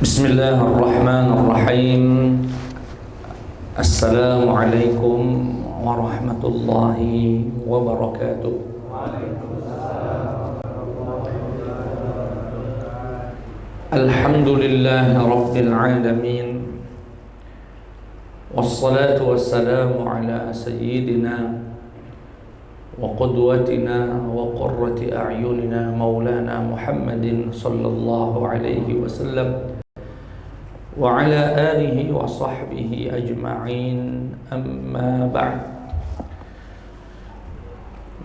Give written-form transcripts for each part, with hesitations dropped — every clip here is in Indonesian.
Bismillahirrahmanirrahim. Assalamualaikum warahmatullahi wabarakatuh. Alhamdulillahi rabbil alamin. Wassalatu wassalamu ala sayyidina wa qudwatina wa qurrati a'yunina maulana Muhammadin sallallahu alaihi wasallam wa ala alihi wa sahbihi ajma'in, amma ba'd.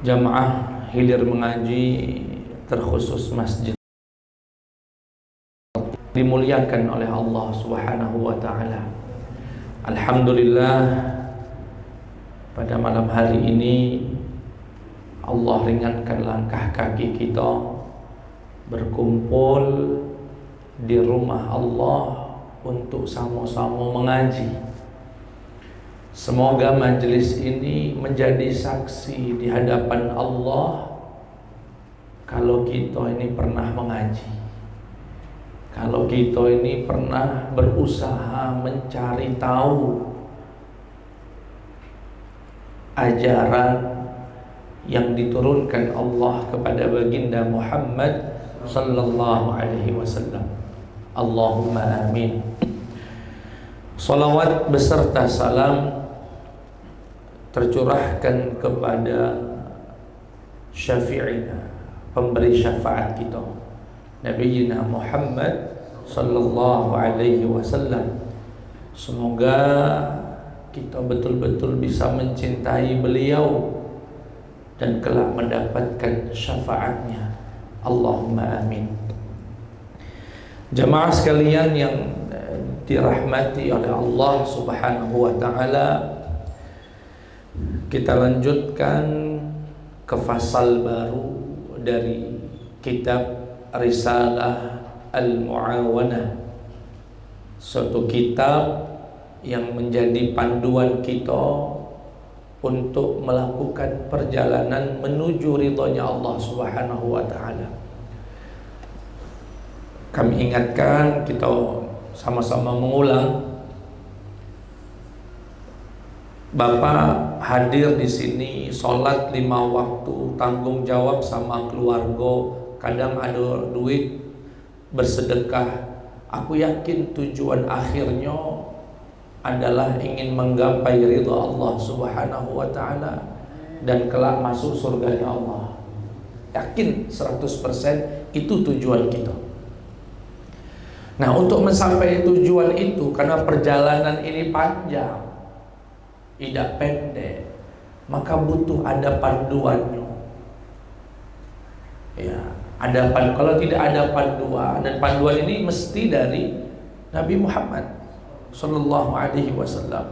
Jamaah hilir mengaji terkhusus masjid dimuliakan oleh Allah Subhanahu wa taala. Alhamdulillah, pada malam hari ini Allah ringankan langkah kaki kita berkumpul di rumah Allah untuk sama-sama mengaji. Semoga majelis ini menjadi saksi di hadapan Allah kalau kita ini pernah mengaji, kalau kita ini pernah berusaha mencari tahu ajaran yang diturunkan Allah kepada baginda Muhammad sallallahu alaihi wasallam. Allahumma amin. Salawat beserta salam tercurahkan kepada syafi'ina, pemberi syafaat kita, Nabi Muhammad sallallahu alaihi wasallam. Semoga kita betul-betul bisa mencintai beliau dan kelak mendapatkan syafaatnya. Allahumma amin. Jamaah sekalian yang dirahmati oleh Allah Subhanahu wa taala, kita lanjutkan ke fasal baru dari kitab Risalah Al-Mu'awanah, suatu kitab yang menjadi panduan kita untuk melakukan perjalanan menuju ridhonya Allah Subhanahu wa taala. Kami ingatkan, kita sama-sama mengulang. Bapak hadir di sini, sholat 5 waktu, tanggung jawab sama keluarga, kadang ada duit, bersedekah. Aku yakin tujuan akhirnya adalah ingin menggapai ridha Allah Subhanahu wa taala dan kelak masuk surganya Allah. Yakin 100% itu tujuan kita. Nah, untuk mencapai tujuan itu, karena perjalanan ini panjang, tidak pendek, maka butuh ada panduannya. Ya, kalau tidak ada panduan, dan panduan ini mesti dari Nabi Muhammad sallallahu alaihi wasallam.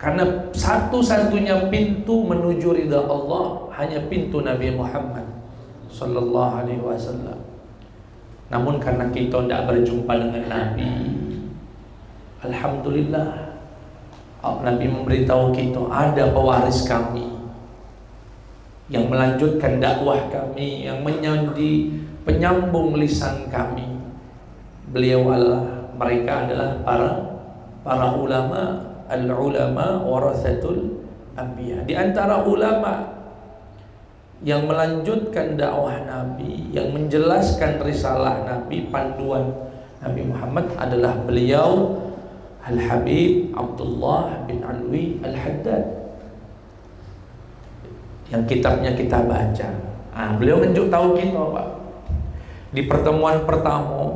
Karena satu-satunya pintu menuju ridha Allah hanya pintu Nabi Muhammad sallallahu alaihi wasallam. Namun karena kita tidak berjumpa dengan Nabi, alhamdulillah, Nabi memberitahu kita ada pewaris kami yang melanjutkan dakwah kami, yang menjadi penyambung lisan kami. Mereka adalah para ulama, al-ulama warathatul anbiya. Di antara ulama yang melanjutkan dakwah Nabi, yang menjelaskan risalah Nabi, panduan Nabi Muhammad adalah beliau Al-Habib Abdullah bin Alwi Al-Haddad, yang kitabnya kita baca. Beliau menunjuk tahu kita, Pak, di pertemuan pertama,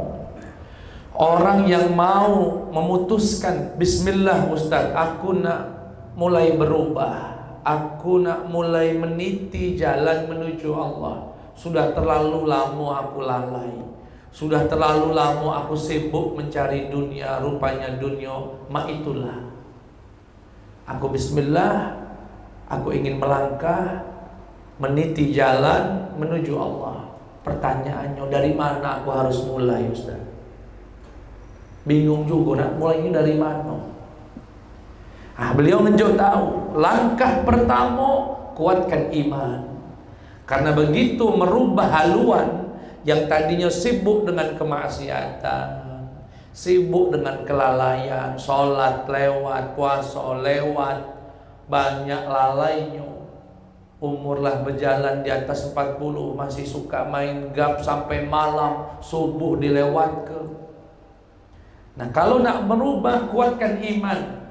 orang yang mau memutuskan, bismillah Ustaz, aku nak mulai berubah, aku nak mulai meniti jalan menuju Allah. Sudah terlalu lama aku lalai, sudah terlalu lama aku sibuk mencari dunia, rupanya dunia itulah. Aku bismillah, aku ingin melangkah meniti jalan menuju Allah. Pertanyaannya, dari mana aku harus mulai, Ustaz? Bingung juga nak mulainya dari mana. Beliau menunjuk tahu, langkah pertama kuatkan iman. Karena begitu merubah haluan yang tadinya sibuk dengan kemaksiatan, sibuk dengan kelalaian, sholat lewat, puasa lewat, banyak lalainya. Umurlah berjalan di atas 40, masih suka main gap sampai malam, subuh dilewatkan. Nah, kalau nak merubah, kuatkan iman.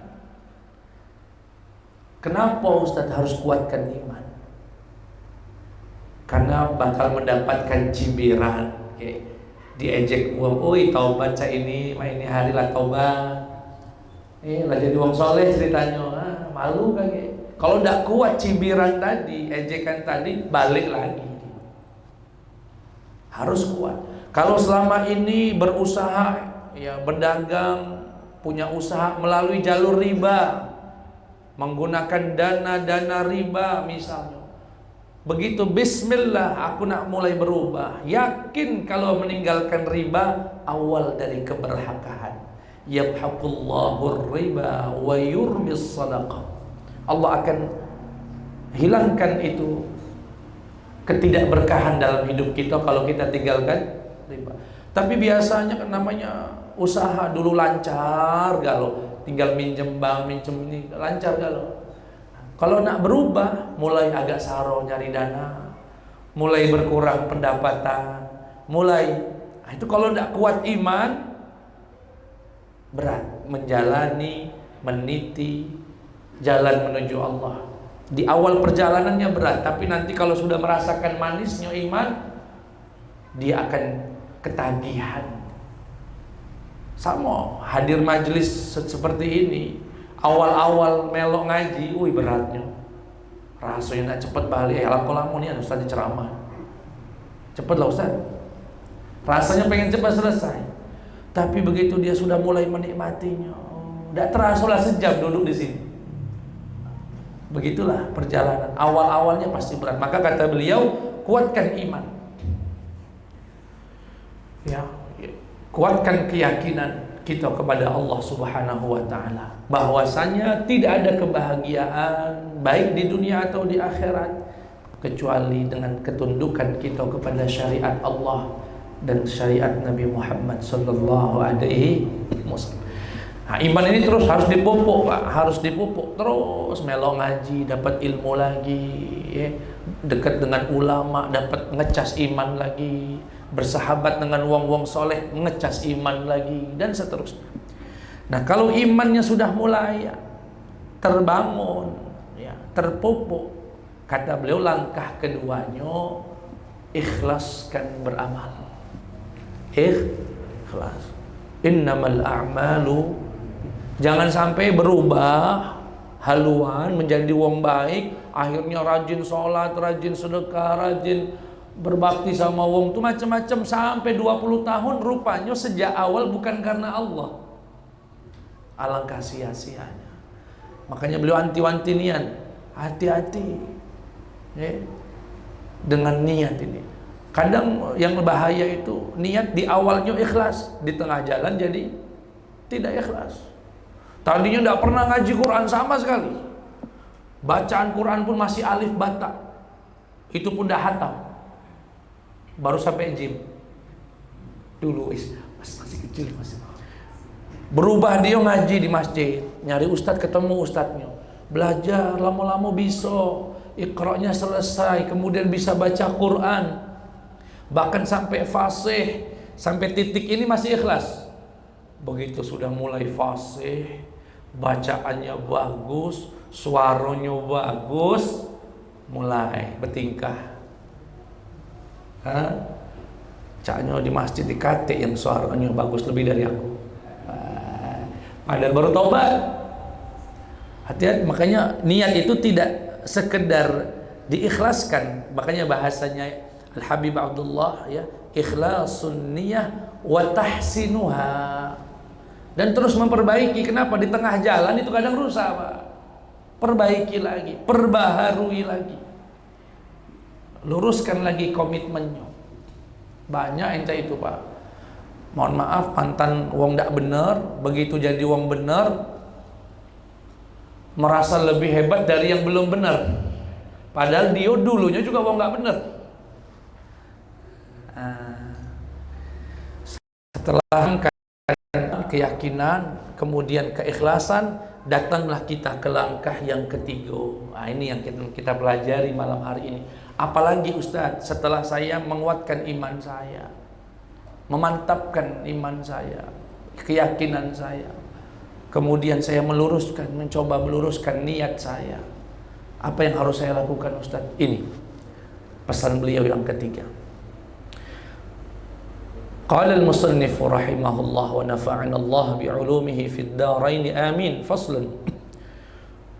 Kenapa Ustaz harus kuatkan iman? Karena bakal mendapatkan cibiran. Diejek uang, oi taubat cak ini hari lah taubat. Lah jadi wong soleh ceritanya, malu kan? Kalau tidak kuat cibiran tadi, ejekan tadi, balik lagi. Harus kuat. Kalau selama ini berusaha, ya berdagang, punya usaha melalui jalur riba, menggunakan dana riba misalnya. Begitu bismillah aku nak mulai berubah, yakin kalau meninggalkan riba awal dari keberhakahan. Yamhaqullahu riba wa yurbis sadaqah. Allah akan hilangkan itu ketidakberkahan dalam hidup kita kalau kita tinggalkan riba. Tapi biasanya kan namanya usaha dulu lancar galau, tinggal minjem bank, minjem ini lancar galau. Kalau nak berubah, mulai agak saro nyari dana, mulai berkurang pendapatan, itu kalau tidak kuat iman, berat menjalani, meniti jalan menuju Allah. Di awal perjalanannya berat, tapi nanti kalau sudah merasakan manisnya iman, dia akan ketagihan. Sama hadir majelis seperti ini, awal-awal melok ngaji, beratnya. Rasanya nak cepet balik. Alhamdulillah nih Ustaz ceramah. Cepatlah Ustaz. Rasanya pengen cepat selesai. Tapi begitu dia sudah mulai menikmatinya, tidak terasa lah sejam duduk di sini. Begitulah perjalanan. Awal-awalnya pasti berat. Maka kata beliau, kuatkan iman. Ya, kuatkan keyakinan kita kepada Allah Subhanahu wa taala, bahwasanya tidak ada kebahagiaan baik di dunia atau di akhirat kecuali dengan ketundukan kita kepada syariat Allah dan syariat Nabi Muhammad sallallahu alaihi wasallam. Nah, iman ini terus harus dipupuk, Pak. Harus dipupuk terus, melok ngaji, dapat ilmu lagi, ya. Dekat dengan ulama, dapat ngecas iman lagi, bersahabat dengan wong-wong soleh, ngecas iman lagi, dan seterusnya. Nah, kalau imannya sudah mulai terbangun, ya, terpupuk, kata beliau langkah keduanya ikhlaskan beramal. Ikhlas. Innamal a'malu, jangan sampai berubah haluan menjadi wong baik, akhirnya rajin sholat, rajin sedekah, rajin berbakti sama wong tuh macam-macam sampai 20 tahun, rupanya sejak awal bukan karena Allah. Alangkah sia-sianya. Makanya beliau anti-wantinian, hati-hati ya, dengan niat ini. Kadang yang bahaya itu niat di awalnya ikhlas, di tengah jalan jadi tidak ikhlas. Tadinya tidak pernah ngaji Quran sama sekali, bacaan Quran pun masih alif bata, itu pun dah hatam, baru sampai jim. Dulu masih kecil, masih berubah dia ngaji di masjid, nyari ustadz, ketemu ustadznya, belajar lama-lama bisa, iqra'nya selesai, kemudian bisa baca Quran, bahkan sampai fasih, sampai titik ini masih ikhlas. Begitu sudah mulai fasih, bacaannya bagus, suaranya bagus, mulai bertingkah. Caknya di masjid dikate yang suaranya bagus lebih dari aku, padahal baru taubat. Hati-hati, makanya niat itu tidak sekedar diikhlaskan. Makanya bahasanya Al-Habib Abdullah, ya, ikhlasun niyah wa tahsinuha, dan terus memperbaiki. Kenapa? Di tengah jalan itu kadang rusak, Pak. Perbaiki lagi, perbaharui lagi, luruskan lagi komitmennya. Banyak ente itu, Pak. Mohon maaf, mantan wong ndak bener, begitu jadi wong bener merasa lebih hebat dari yang belum bener, padahal dia dulunya juga wong nggak bener. Setelah keyakinan, kemudian keikhlasan, datanglah kita ke langkah yang ketiga. Nah, ini yang kita pelajari malam hari ini. Apalagi Ustadz, setelah saya menguatkan iman saya, memantapkan iman saya, keyakinan saya, kemudian saya mencoba meluruskan niat saya, apa yang harus saya lakukan Ustadz? Ini pesan beliau yang ketiga. Qala al-musannif rahimahullah wa nafa'ana Allah bi'ulumihi fid darain amin. Faslun.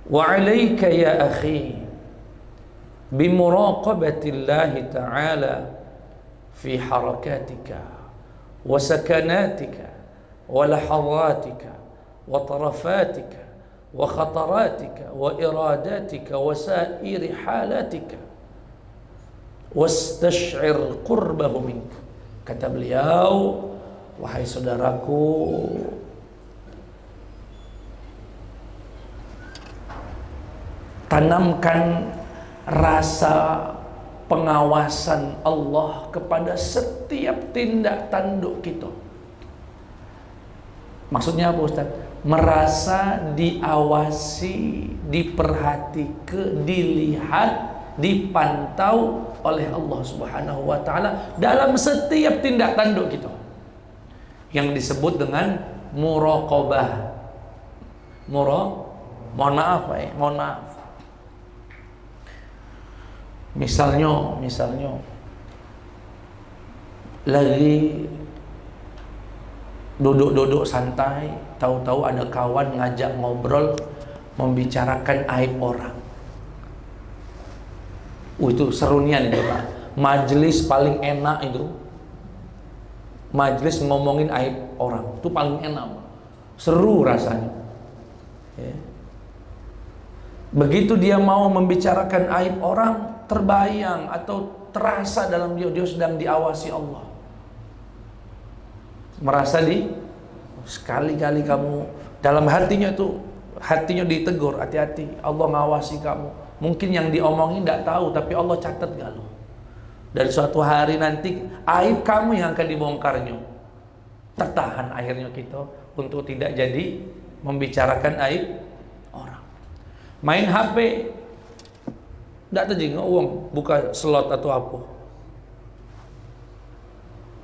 Wa 'alaika ya akhi bimuraqabati Allah ta'ala fi harakatika wa sakanatika wa lahadhatika wa tarafatika wa khataratika wa iradatika wa sa'iri halatika wastash'ir qurbahu minka. Kata beliau, wahai saudaraku, tanamkan rasa pengawasan Allah kepada setiap tindak tanduk kita. Maksudnya apa Ustaz? Merasa diawasi, diperhatikan, dilihat, dipantau oleh Allah Subhanahu wa taala dalam setiap tindak tanduk kita, yang disebut dengan muraqabah. Mohon maaf. Misalnya lagi duduk santai, tahu-tahu ada kawan ngajak ngobrol membicarakan aib orang. Itu serunian itu Pak. Majelis paling enak itu majelis ngomongin aib orang, itu paling enak, seru rasanya ya. Begitu dia mau membicarakan aib orang, terbayang atau terasa dalam dia sedang diawasi Allah. Merasa sekali-kali kamu dalam hatinya ditegur, hati-hati, Allah ngawasi kamu. Mungkin yang diomongin tidak tahu, tapi Allah catat galau. Dan suatu hari nanti aib kamu yang akan dibongkarnya. Tertahan akhirnya kita untuk tidak jadi membicarakan aib orang. Main HP, tidak terjadi uang, buka slot atau apa.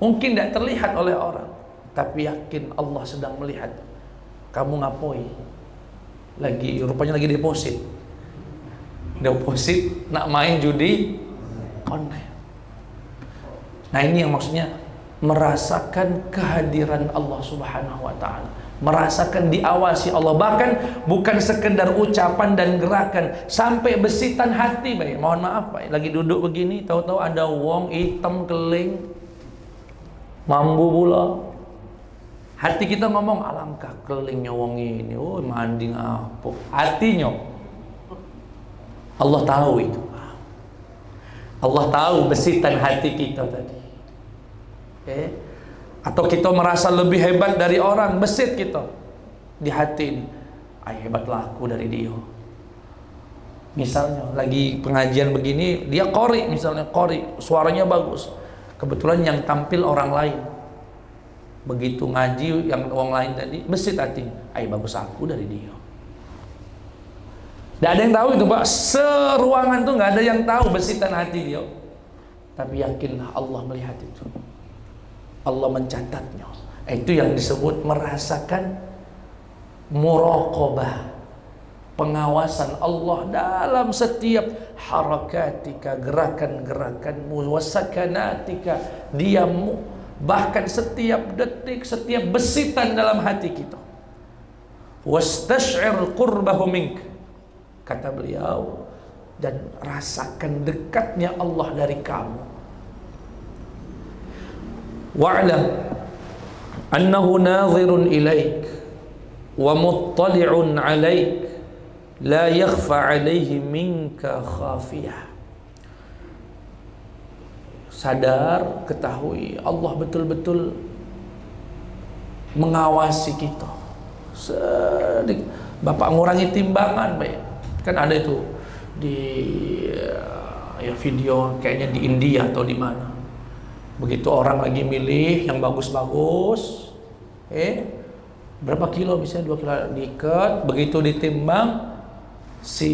Mungkin tidak terlihat oleh orang, tapi yakin Allah sedang melihat. Kamu ngapoi? Rupanya lagi deposit, nak main judi online. Nah, ini yang maksudnya merasakan kehadiran Allah Subhanahu wa taala, merasakan diawasi Allah, bahkan bukan sekedar ucapan dan gerakan, sampai besitan hati, baik. Mohon maaf, Pak, lagi duduk begini, tahu-tahu ada wong hitam keling, mambu pula. Hati kita ngomong, alangkah kelingnya wong ini, oh mandi apa? Hatinya Allah tahu itu. Allah tahu besitan hati kita tadi. Atau kita merasa lebih hebat dari orang, besit kita di hati ini, hebatlah aku dari dia. Misalnya lagi pengajian begini, dia qori, misalnya qori, suaranya bagus, kebetulan yang tampil orang lain. Begitu ngaji yang orang lain tadi, besit hati, bagus aku dari dia. Tidak ada yang tahu itu Pak, seruangan tuh nggak ada yang tahu besitan hati dia. Tapi yakinlah Allah melihat itu, Allah mencatatnya. Itu yang disebut merasakan muraqabah, pengawasan Allah dalam setiap harakatika, gerakan-gerakanmu, wasakanatika, diammu, bahkan setiap detik, setiap besitan dalam hati kita. Wastash'ir qurbahu mink, kata beliau, dan rasakan dekatnya Allah dari kamu. Wa'lam annahu nadhirun ilaik wa muttali'un alaik, la yakhfa alaihi minka khafiyah. Sadar, ketahui Allah betul-betul mengawasi kita. Sedikit Bapak ngurangi timbangan, baik. Kan ada itu di video kayaknya di India atau di mana. Begitu orang lagi milih yang bagus-bagus, berapa kilo, misalnya 2 kilo, diikat, begitu ditimbang, si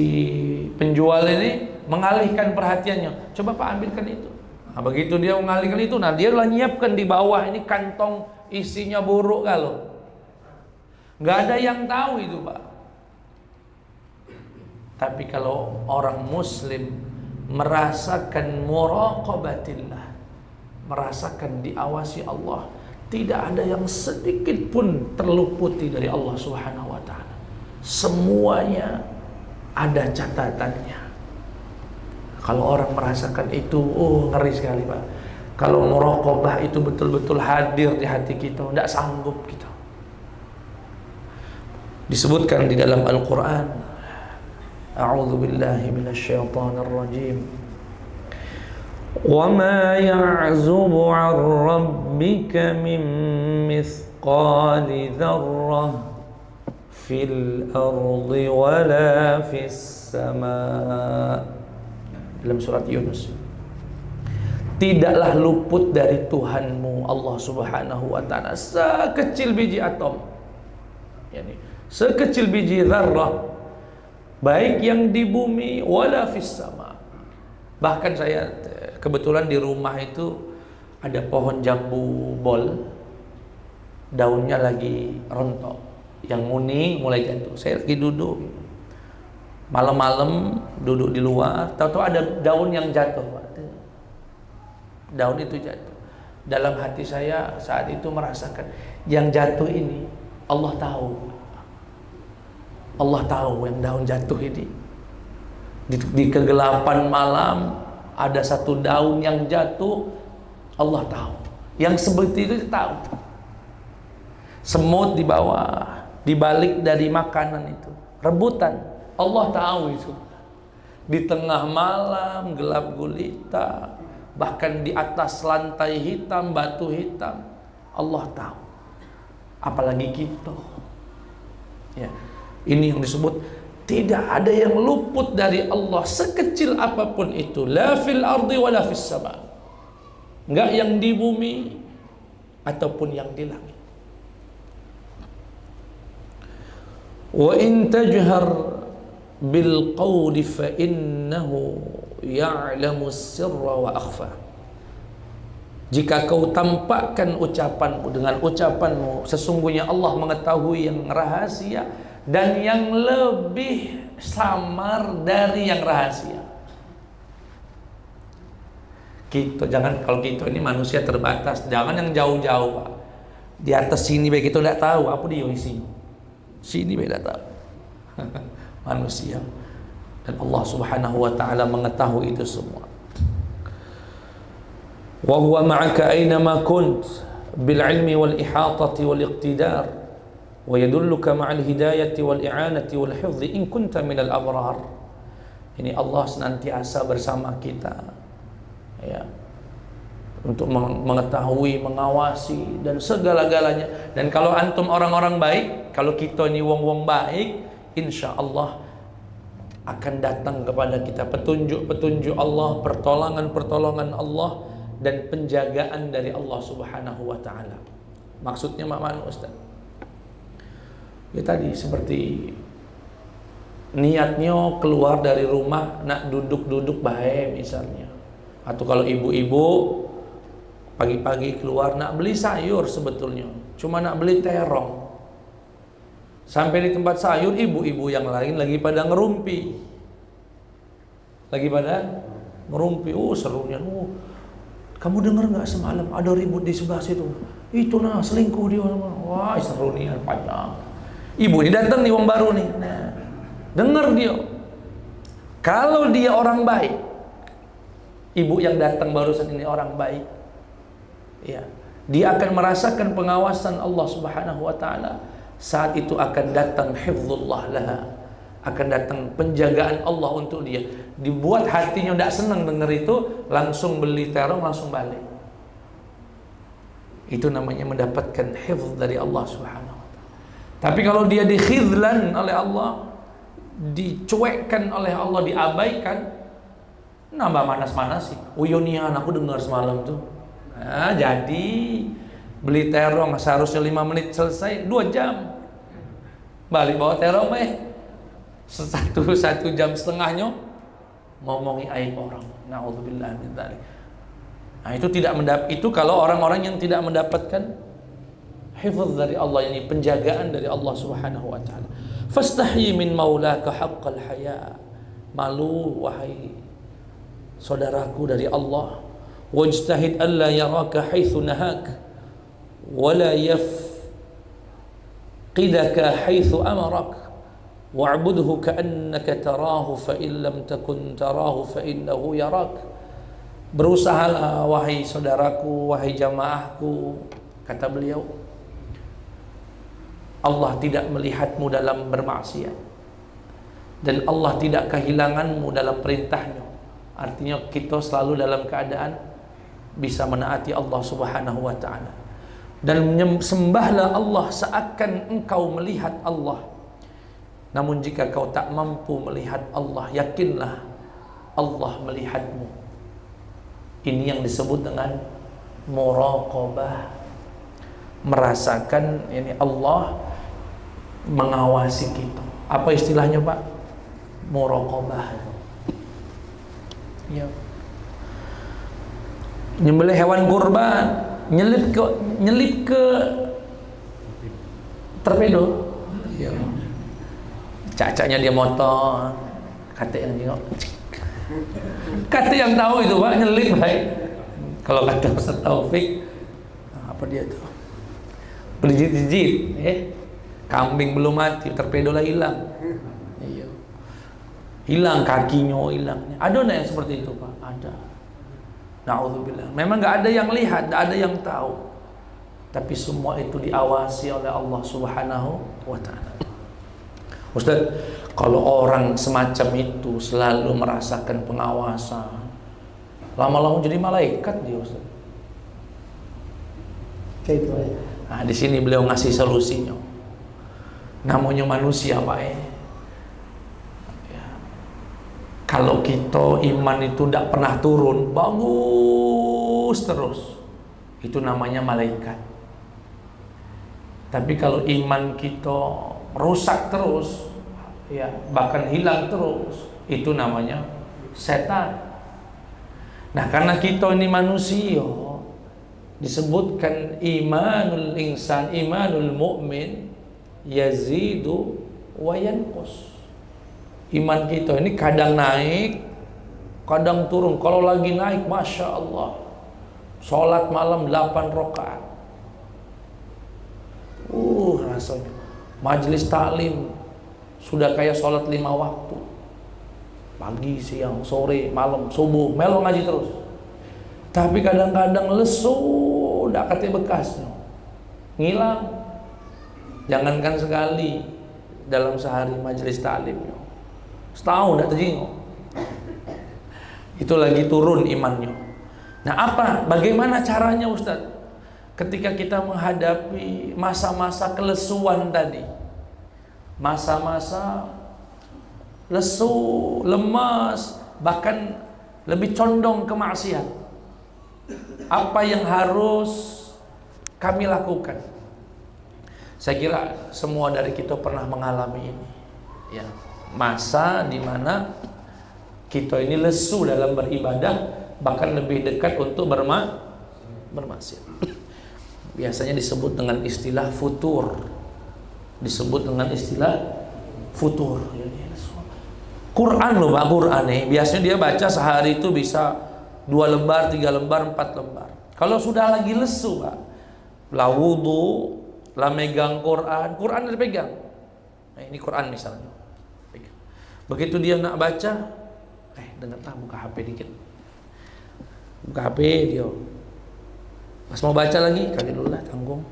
penjual ini mengalihkan perhatiannya, coba Pak ambilkan itu. Nah, begitu dia mengalihkan itu, nah dia lah nyiapkan di bawah ini kantong isinya buruk kalau nggak ada yang tahu itu Pak. Tapi kalau orang muslim merasakan muraqabatillah, merasakan diawasi Allah, tidak ada yang sedikit pun terluputi dari Allah Subhanahu wa taala. Semuanya ada catatannya. Kalau orang merasakan itu, oh ngeri sekali Pak. Kalau muraqabah itu betul-betul hadir di hati kita, tidak sanggup kita. Disebutkan di dalam Al-Quran, A'udzu billahi minasyaitonir rajim. Wa ma ya'zubu 'an rabbika min mithqali dzarrah fil ardi wala fis sama. Dalam surat Yunus. Tidaklah luput dari Tuhanmu Allah Subhanahu wa taala sekecil biji atom. Yani sekecil biji zarrah, baik yang di bumi wala fis sama. Bahkan saya kebetulan di rumah itu ada pohon jambu bol, daunnya lagi rontok, yang kuning mulai jatuh. Saya lagi duduk malam-malam, duduk di luar, tahu-tahu ada daun yang jatuh. Daun itu jatuh. Dalam hati saya saat itu merasakan yang jatuh ini Allah tahu. Allah tahu yang daun jatuh ini. Di kegelapan malam ada satu daun yang jatuh, Allah tahu. Yang seperti itu tahu. Semut di bawah, di balik dari makanan itu, rebutan, Allah tahu itu. Di tengah malam gelap gulita, bahkan di atas lantai hitam, batu hitam, Allah tahu. Apalagi kita. Ya. Ini yang disebut tidak ada yang luput dari Allah sekecil apapun itu, la fil ardi wala fis sama. Enggak yang di bumi ataupun yang di langit. Wa in tajhar bil qawli fa innahu ya'lamu sirra wa akhfa. Jika kau tampakkan ucapanmu dengan ucapanmu, sesungguhnya Allah mengetahui yang rahasia dan yang lebih samar dari yang rahasia. Kita jangan, kalau kita ini manusia terbatas, jangan yang jauh-jauh Pak. Di atas sini baik kita tidak tahu apa dia isinya. Sini baik tidak tahu. Manusia. Dan Allah Subhanahu wa taala mengetahui itu semua. Wa huwa ma'aka aina ma kunt bil ilmi wal ihatati wal iqtidar wa yadulluka ma'al hidayati wal i'anati wal hifdhi in kunta minal abrar. Ini Allah senantiasa bersama kita, ya, untuk mengetahui, mengawasi dan segala-galanya. Dan kalau antum orang-orang baik, kalau kita ini wong-wong baik, insya Allah akan datang kepada kita petunjuk-petunjuk Allah, pertolongan-pertolongan Allah, dan penjagaan dari Allah Subhanahu wa taala. Maksudnya mana Ustaz? Ya tadi seperti niatnya keluar dari rumah nak duduk-duduk baik misalnya. Atau kalau ibu-ibu pagi-pagi keluar nak beli sayur, sebetulnya cuma nak beli terong. Sampai di tempat sayur, ibu-ibu yang lain lagi pada ngerumpi. Lagi pada ngerumpi. Oh serunya. Oh, kamu dengar nggak semalam ada ribut di sebelah situ? Itu nah selingkuh dia. Wah seru nih panjang. Ibu ini datang nih, wong baru nih. Nah, dengar dia. Kalau dia orang baik, ibu yang datang barusan ini orang baik, ya, dia akan merasakan pengawasan Allah Subhanahu wa taala. Saat itu akan datang hifdzullah laha, akan datang penjagaan Allah untuk dia. Dibuat hatinya tidak senang dengar itu, langsung beli terong, langsung balik. Itu namanya mendapatkan hifdz dari Allah Subhanahu wa taala. Tapi kalau dia dikhidlan oleh Allah, dicuekkan oleh Allah, diabaikan, nambah manas-manas sih. Uyonian aku dengar semalam tuh. Nah, jadi beli terong seharusnya 5 menit selesai, 2 jam. Balik bawa terong satu jam setengahnya ngomongi aib orang. Na'udzubillah min dzalik. Nah, itu kalau orang-orang yang tidak mendapatkan hifz dari Allah, yakni penjagaan dari Allah Subhanahu wa taala. Fastahyi min maulaka haqqal haya. Malu wahai saudaraku dari Allah. Wajtahid alla yaraka haitsu nahak wa la yafqidaka haitsu amarak. Wa'budhu ka'annaka tarahu fa in lam takun tarahu fa innahu yarak. Berusahalah wahai saudaraku, wahai jamaahku, kata beliau, Allah tidak melihatmu dalam bermaksiat dan Allah tidak kehilanganmu dalam perintahnya. Artinya kita selalu dalam keadaan bisa menaati Allah Subhanahu wa ta'ala. Dan sembahlah Allah seakan engkau melihat Allah. Namun jika kau tak mampu melihat Allah, yakinlah Allah melihatmu. Ini yang disebut dengan muraqabah. Merasakan ini Allah mengawasi kita. Apa istilahnya, Pak? Muraqabah. Ya. Nyembelih hewan kurban, nyelip ke torpedo. Ya. Cacanya dia motor, kata yang tengok. Kata yang tahu itu, Pak, nyelip baik. Kalau kata Ustaz Taufik, apa dia tuh? Berjijit, kambing belum mati, torpedo lah hilang. Iya. Hilang kakinya, hilangnya. Ada nggak yang seperti itu, Pak? Ada. Na'udzubillah. Memang nggak ada yang lihat, nggak ada yang tahu. Tapi semua itu diawasi oleh Allah Subhanahu wa ta'ala. Ustaz, kalau orang semacam itu selalu merasakan pengawasan, lama-lama jadi malaikat dia, Ustaz. Kayak itu ya. Nah, di sini beliau ngasih solusinya. Namanya manusia, Pak. Ya. Kalau kita iman itu tidak pernah turun, bagus terus, itu namanya malaikat. Tapi kalau iman kita rusak terus, ya, bahkan hilang terus, itu namanya setan. Nah, karena kita ini manusia, disebutkan imanul insan, imanul mu'min yazidu wa yanqus. Iman kita ini kadang naik, kadang turun. Kalau lagi naik, Masya Allah, sholat malam 8 rakaat. Rasanya majelis taklim sudah kayak sholat 5 waktu, pagi, siang, sore, malam, subuh, melo ngaji terus. Tapi kadang-kadang lesu, udah katanya bekasnya ngilang. Jangankan sekali dalam sehari majelis taklimnya, setahun udah terjenguk. Itu lagi turun imannya. Nah, bagaimana caranya, Ustaz? Ketika kita menghadapi masa-masa kelesuan tadi, masa-masa lesu, lemas, bahkan lebih condong ke maksiat, apa yang harus kami lakukan? Saya kira semua dari kita pernah mengalami ini, ya, masa dimana kita ini lesu dalam beribadah, bahkan lebih dekat untuk bermaksiat. Biasanya disebut dengan istilah futur. Quran loh, Pak, Quran nih. Biasanya dia baca sehari itu bisa 2 lembar, 3 lembar, 4 lembar. Kalau sudah lagi lesu, Pak, lah wudu, lah megang Quran dipegang. Nah, ini Quran misalnya. Begitu dia nak baca, dengar buka HP dikit. Buka HP dia. Pas mau baca lagi, kaki dulu lah, tanggung.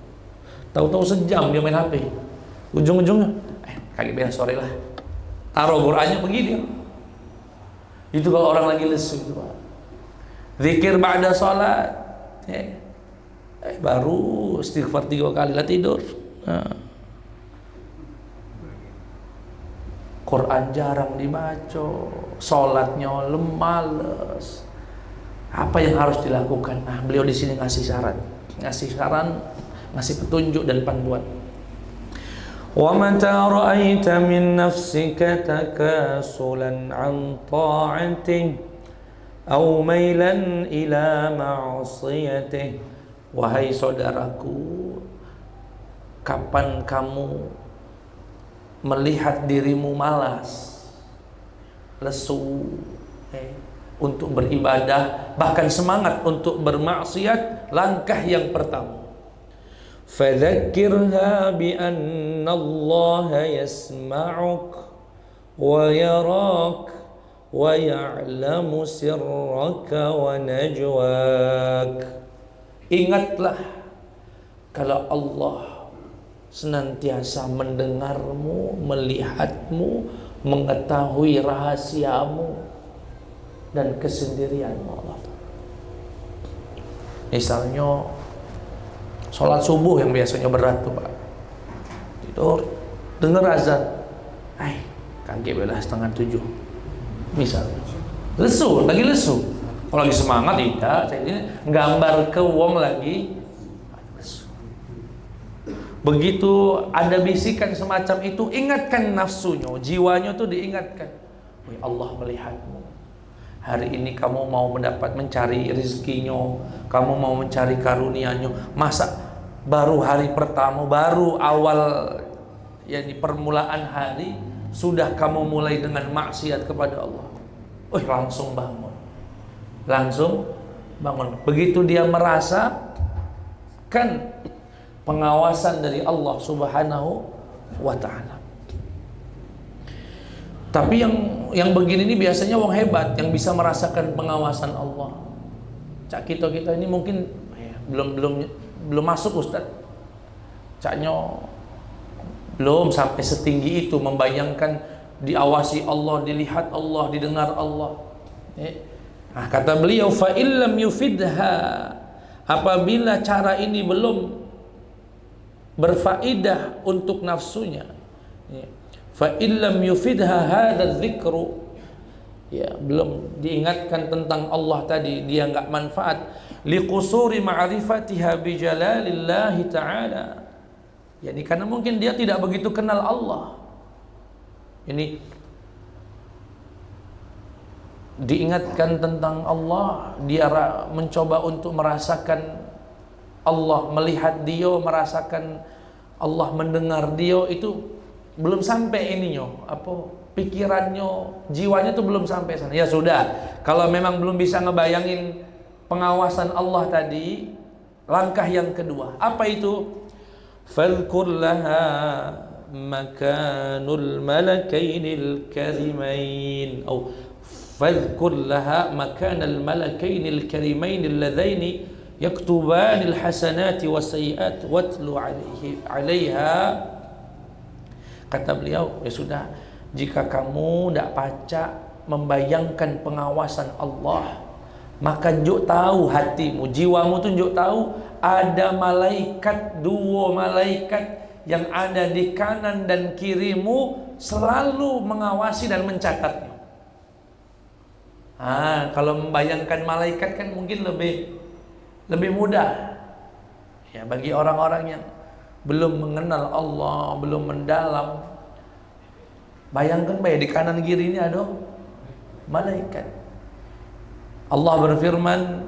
Tahu-tahu sejam dia main HP. Ujung-ujungnya, kaki beres sore lah. Taruh Qur'annya pergi dia. Itu kalau orang lagi lesu itu, Pak. Zikir ba'da salat, baru istighfar 3 kali lah tidur. Quran jarang dibaca, salatnya males. Apa yang harus dilakukan? Nah, beliau di sini ngasih saran, ngasih petunjuk dan panduan. ومتى رأيت من نفسك تكاسلا عن طاعته أو ميلا إلى معصيته. Wahai saudaraku, kapan kamu melihat dirimu malas, lesu untuk beribadah, bahkan semangat untuk bermaksiat, langkah yang pertama, fadzakirha bi anna Allah yasma'uk wa yarak wa ya'lamu sirraka wa najwak. Ingatlah kalau Allah senantiasa mendengarmu, melihatmu, mengetahui rahasiamu dan kesendirianmu Allah. Misalnya sholat subuh yang biasanya berat tuh Pak, tidur dengar azan, kaki belah 6:30 misalnya, lagi lesu. Kalau lagi semangat tidak, saya ini gambar ke wong lagi lesu. Begitu ada bisikan semacam itu, ingatkan nafsunya, jiwanya tuh diingatkan, Allah melihatmu. Hari ini kamu mau mencari rezekinya, kamu mau mencari karunia-Nya. Masa baru hari pertama, baru awal yakni permulaan hari sudah kamu mulai dengan maksiat kepada Allah. Langsung bangun. Begitu dia merasakan pengawasan dari Allah Subhanahu wa ta'ala. Tapi yang begini ini biasanya wong hebat yang bisa merasakan pengawasan Allah. Cak kita ini mungkin belum masuk Ustaz. Caknya belum sampai setinggi itu membayangkan diawasi Allah, dilihat Allah, didengar Allah. Kata beliau, fa illam yufidha, apabila cara ini belum berfaedah untuk nafsunya, fa illam yufidha hadza dzikru, belum diingatkan tentang Allah tadi, dia enggak manfaat, liqusuri ma'rifatiha bi jalalillahi ta'ala, yakni karena mungkin dia tidak begitu kenal Allah. Ini diingatkan tentang Allah, dia mencoba untuk merasakan Allah melihat dia, merasakan Allah mendengar dia, itu belum sampai ininya, pikirannya, jiwanya itu belum sampai sana. Ya sudah, kalau memang belum bisa ngebayangin pengawasan Allah tadi, langkah yang kedua, apa itu? Fadhkur laha makanul malakainil karimain, فاذكر لها مكان الملكين الكريمين اللذين يكتبان الحسنات والسيئات واتلو عليها. Kata beliau, ya sudah, jika kamu tidak pacak membayangkan pengawasan Allah, maka juk tahu hatimu, jiwamu tuh juk tahu ada malaikat, 2 malaikat yang ada di kanan dan kirimu selalu mengawasi dan mencatatnya. Kalau membayangkan malaikat kan mungkin lebih mudah. Ya, bagi orang-orang yang belum mengenal Allah, belum mendalam, bayangkan di kanan kiri ini ada malaikat. Allah berfirman,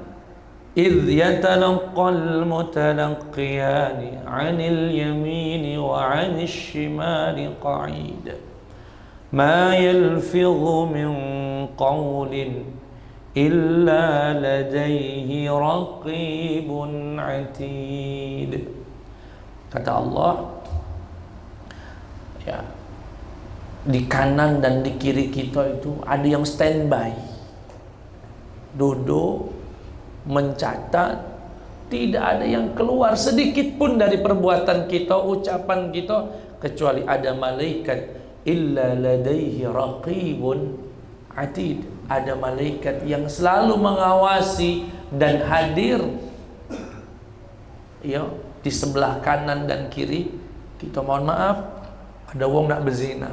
إِذْ يَتَلَقَّى الْمُتَلَقِّيَانِ عَنِ الْيَمِينِ وَعَنِ الشِّمَالِ قَعِيدٌ مَا يَلْفِظُ مِنْ قَوْلٍ إِلَّا لَدَيْهِ رَقِيبٌ عَتِيدٌ. Kata Allah, ya, di kanan dan di kiri kita itu ada yang standby, duduk mencatat, tidak ada yang keluar sedikit pun dari perbuatan kita, ucapan kita, kecuali ada malaikat, illa ladaihi raqibun atid, ada malaikat yang selalu mengawasi dan hadir, ya, di sebelah kanan dan kiri kita. Mohon maaf, ada wong nak berzina,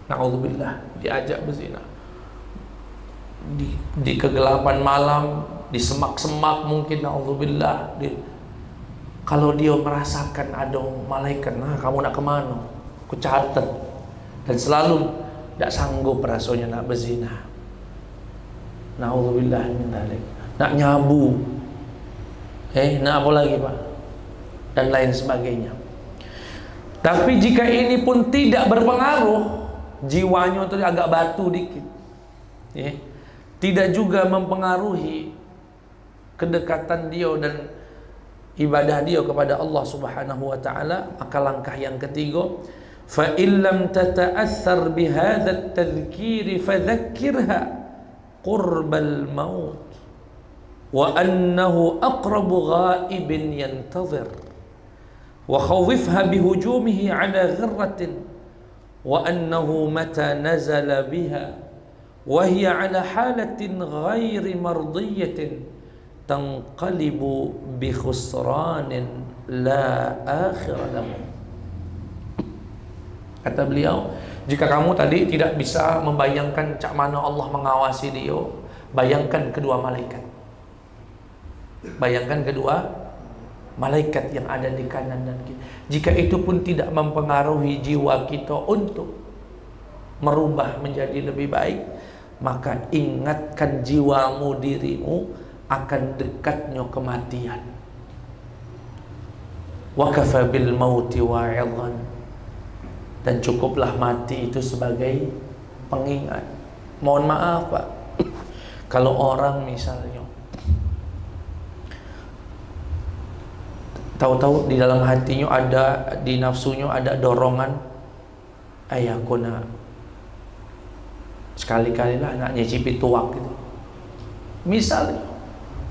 na'udzubillah, diajak berzina di kegelapan malam, di semak-semak mungkin, na'udzubillah, Kalau dia merasakan ada malaikat, nah kamu nak kemana? Aku catat. Dan selalu tidak sanggup rasanya nak berzina. Na'udzubillah min dzalik. Nak nyabu. Nak apa lagi Pak? Dan lain sebagainya. Tapi jika ini pun tidak berpengaruh, jiwanya itu agak batu dikit, tidak juga mempengaruhi kedekatan dia dan ibadah dia kepada Allah Subhanahu wa taala, maka langkah yang ketiga, fa illam tata'athar bihadza at-tadhkir fadhakkirha qurbal maut wa annahu aqrabu ghaibin yantazir wa khawifha bihujumihi ala ghirratin wa annahu mata nazala biha wa hiya ala halatin ghairi mardiyatin tanqalibu bi khusranin la akhir lahu. Kata beliau, jika kamu tadi tidak bisa membayangkan cak mana Allah mengawasi dia, bayangkan kedua malaikat. Bayangkan kedua malaikat yang ada di kanan dan kiri. Jika itu pun tidak mempengaruhi jiwa kita untuk merubah menjadi lebih baik, maka ingatkan jiwamu, dirimu akan dekatnya kematian. Wa kafa bil mauti wa'idhan. Dan cukuplah mati itu sebagai pengingat. Mohon maaf Pak, kalau orang misalnya tahu-tahu di dalam hatinya ada, di nafsunya ada dorongan, aku nak sekali-kali lah nak nyicipi tuak gitu. Misalnya,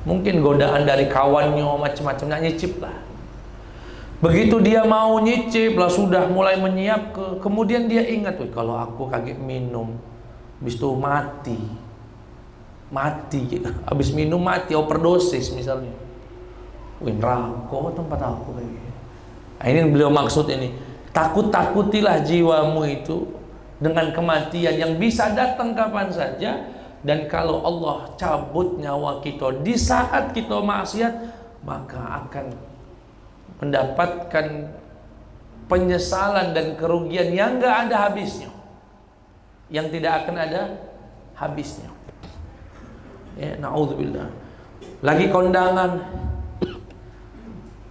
mungkin godaan dari kawannya macam-macam, nak nyicip lah. Begitu dia mau nyicip lah, sudah mulai menyiap kemudian dia ingat, kalau aku kaget minum, habis itu mati gitu. Habis minum mati, overdosis misalnya. Neraka tempat aku kayak gitu. Nah, ini beliau maksud ini, takutilah jiwamu itu dengan kematian yang bisa datang kapan saja. Dan kalau Allah cabut nyawa kita di saat kita maksiat, maka akan mendapatkan penyesalan dan kerugian yang gak ada habisnya, yang tidak akan ada habisnya. Na'udzubillah. Lagi kondangan,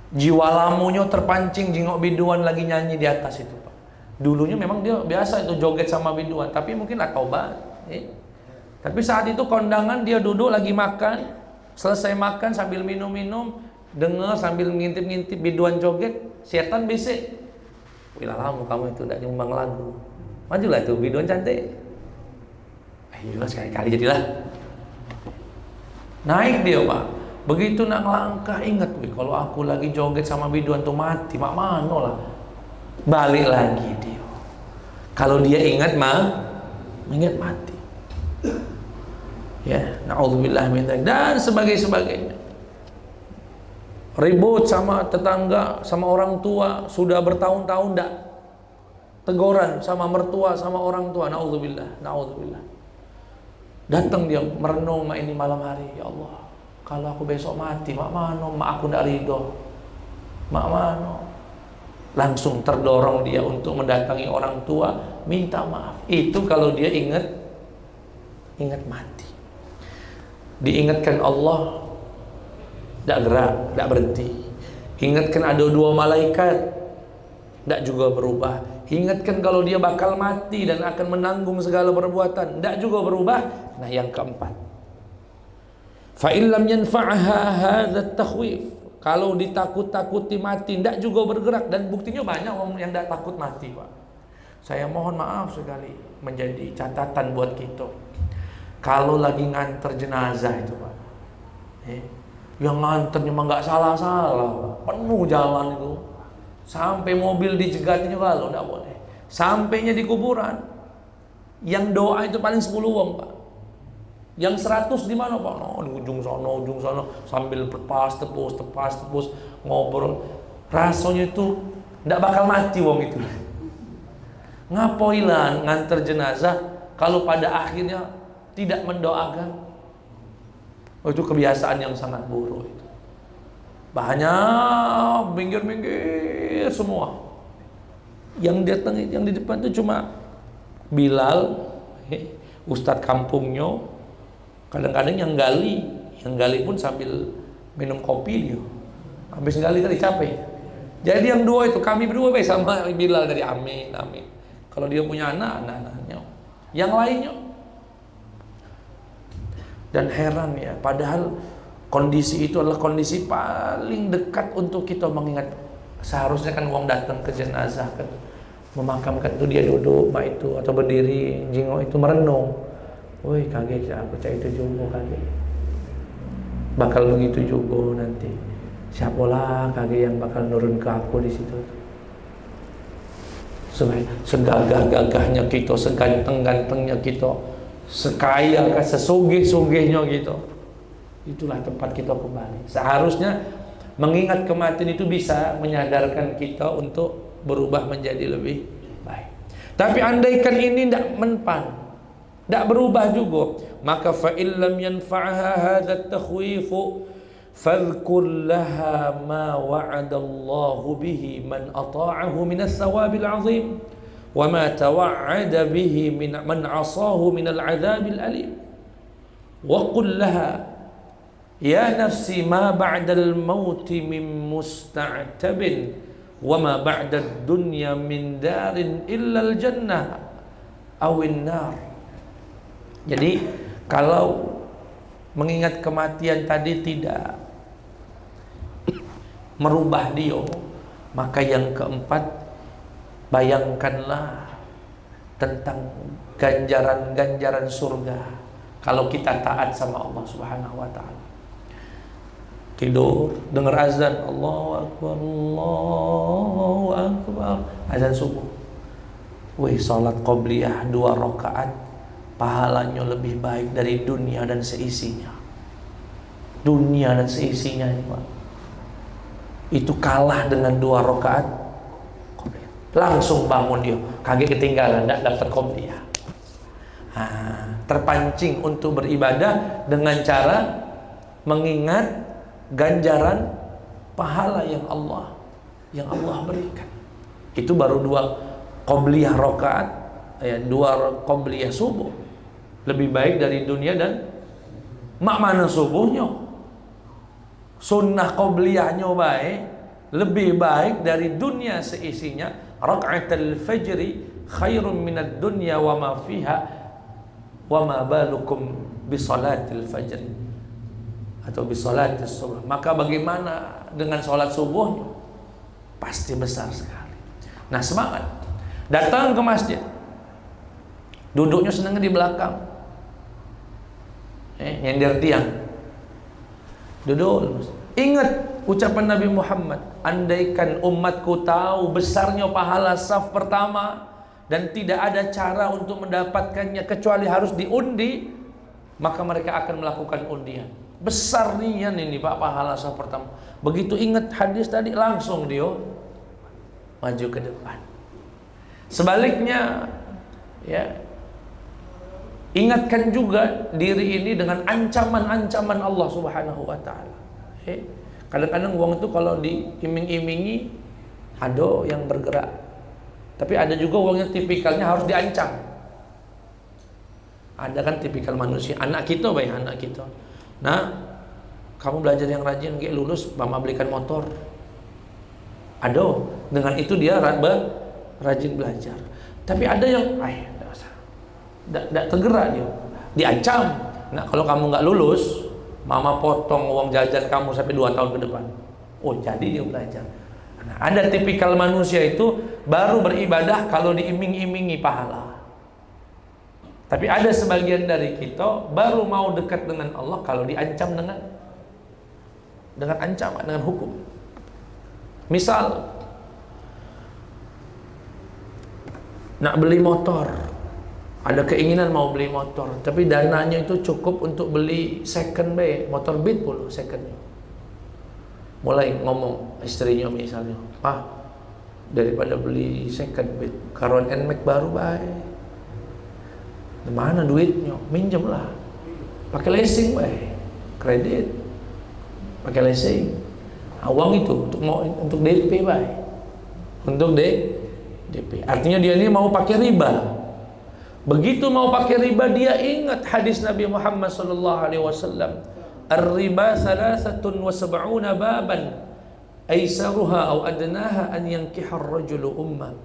jiwa lamunya terpancing jengok biduan lagi nyanyi di atas itu Pak. Dulunya memang dia biasa itu joget sama biduan, tapi mungkin taubat. Tapi saat itu kondangan dia duduk lagi makan, selesai makan sambil minum-minum, dengar sambil ngintip-ngintip biduan joget, setan bisik, "Wih lama kamu itu tidak nyumbang lagu, majulah tuh biduan cantik." Ayolah sekali-kali jadilah. Naik dia Pak. Begitu nak langkah ingat, kalau aku lagi joget sama biduan tuh mati, mak mano lah. Balik lagi dia. Kalau dia ingat ingat mati. Na'udzubillah min dzalik dan sebagainya. Ribut sama tetangga, sama orang tua, sudah bertahun-tahun dak teguran sama mertua, sama orang tua, na'udzubillah. Datang dia merenung ini malam hari, ya Allah, kalau aku besok mati, mak mano, mak aku ndak ridho, mak mano. Langsung terdorong dia untuk mendatangi orang tua, minta maaf. Itu kalau dia ingat mati. Diingatkan Allah, tidak gerak, tidak berhenti. Ingatkan ada dua malaikat, tidak juga berubah. Ingatkan kalau dia bakal mati dan akan menanggung segala perbuatan, tidak juga berubah. Nah yang keempat, fa illam yanfa'ha hadza at-takhwif. Kalau ditakut-takuti mati, tidak juga bergerak. Dan buktinya banyak orang yang tidak takut mati Pak. Saya mohon maaf sekali, menjadi catatan buat kita. Kalau lagi nganter jenazah itu Pak, yang nganternya memang nggak salah-salah, penuh jalan itu, sampai mobil dicegatnya kalau nggak boleh. Sampainya di kuburan, yang doa itu paling 10 wong Pak. Yang 100 di mana Pak? Di ujung sana, sambil tepus, ngobrol. Rasanya itu nggak bakal mati wong itu. Ngapoilan nganter jenazah kalau pada akhirnya tidak mendoakan? Itu kebiasaan yang sangat buruk itu. banyak minggir-minggir semua. Yang datang, yang di depan itu cuma Bilal, ustadz kampungnya, kadang-kadang yang gali pun sambil minum kopi dia. Habis gali tadi capek. Jadi yang dua itu kami berdua sama Bilal dari amin. Kalau dia punya anak-anaknya, yang lainnya. Dan heran ya, padahal kondisi itu adalah kondisi paling dekat untuk kita mengingat. Seharusnya kan uang datang ke jenazah kan, memakamkan itu dia duduk mak itu atau berdiri jingok itu merenung. Woi kaget ya, aku cak itu juga kaget. Bakal begitu juga nanti. Siapalah kaget yang bakal nurun ke aku di situ. Segagah-gagahnya kita, seganteng-gantengnya kita, sekaya, sesugih-sugihnya kita, itulah tempat kita kembali. Seharusnya mengingat kematian itu bisa menyadarkan kita untuk berubah menjadi lebih baik. Tapi andaikan ini tidak mempan, tidak berubah juga, maka fa illam yanfa'ha hadha at-takhwif fadhkur laha ma wa'ada Allah bihi man ata'ahu min as-sawabil 'azim wa ma tawa'ada bihi min man 'asahu min al-'adzabil alim wa qul laha ya nafsi ma ba'dal mauti min musta'tabin wa ma ba'dad dunya min darin illa al-jannah awin nar. Jadi kalau mengingat kematian tadi tidak merubah dia, maka yang keempat, bayangkanlah tentang ganjaran-ganjaran surga kalau kita taat sama Allah Subhanahu wa ta'ala. Tidur, dengar azan, Allahu Akbar, Allahu Akbar, azan subuh. Wih, salat qobliyah 2 rakaat, pahalanya lebih baik dari dunia dan seisinya. Dunia dan seisinya ini, Pak. Itu kalah dengan 2 rakaat qobliyah. Langsung bangun dia, kaget ketinggalan, tidak dapat qobliyah. Terpancing untuk beribadah dengan cara mengingat ganjaran pahala yang Allah berikan. Itu baru 2 qobliyah rakaat, ya 2 qobliyah subuh lebih baik dari dunia dan mana subuhnya. Sunnah qobliyahnya baik, lebih baik dari dunia seisinya. Raka'atul fajri khairun minad dunya wa ma fiha wa ma balukum bi salatil fajri atau bi salatis subuh. Maka bagaimana dengan salat subuhnya? Pasti besar sekali. Nah, semangat. Datang ke masjid. Duduknya senang di belakang. Nyender tiang. Duduk. Ingat ucapan Nabi Muhammad, andaikan umatku tahu besarnya pahala saf pertama dan tidak ada cara untuk mendapatkannya kecuali harus diundi, maka mereka akan melakukan undian. Besar nian ini Pak pahala saf pertama. Begitu ingat hadis tadi langsung dia maju ke depan. Sebaliknya ya, ingatkan juga diri ini dengan ancaman-ancaman Allah Subhanahu wa ta'ala. Kadang-kadang uang itu kalau diiming-imingi ada yang bergerak, tapi ada juga uang yang tipikalnya harus diancam. Ada kan tipikal manusia, anak kita baik anak kita. Nah, kamu belajar yang rajin, kayak lulus, mama belikan motor. Ada, dengan itu dia rajin belajar. Tapi ada yang, tidak tergerak dia, diancam. Nah, kalau kamu nggak lulus, mama potong uang jajan kamu sampai 2 tahun ke depan. Oh, jadi dia belajar. Nah, ada tipikal manusia itu baru beribadah kalau diiming-imingi pahala. Tapi ada sebagian dari kita baru mau dekat dengan Allah kalau diancam dengan ancaman, dengan hukum. Misal nak beli motor, ada keinginan mau beli motor, tapi dananya itu cukup untuk beli second motor Beat pula secondnya. Mulai ngomong istrinya misalnya, "Pak, daripada beli second Beat, karuan NMAX baru baik. Mana duitnya? Minjem lah. Pakai leasing kredit. Pakai leasing. Uang itu untuk DP, Pak. Untuk DP. Artinya dia ini mau pakai riba. Begitu mau pakai riba, dia ingat hadis Nabi Muhammad sallallahu alaihi wasallam, "Ar-riba salasatun wa sab'una baban, aisaruha aw adnaha an yankiha ar-rajulu umma."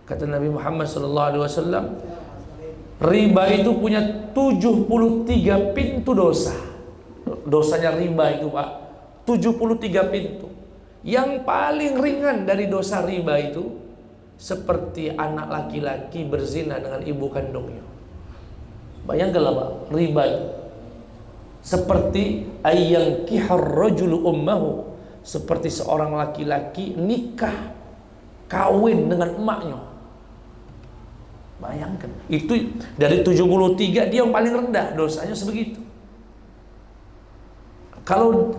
Kata Nabi Muhammad sallallahu alaihi wasallam, riba itu punya 73 pintu dosa. Dosanya riba itu, Pak, 73 pintu. Yang paling ringan dari dosa riba itu seperti anak laki-laki berzina dengan ibu kandungnya. Bayangkanlah, Pak, riba itu seperti ayyankihar rajulu ummahu, seperti seorang laki-laki nikah, kawin dengan emaknya. Bayangkan, itu dari 73 dia yang paling rendah dosanya sebegitu. Kalau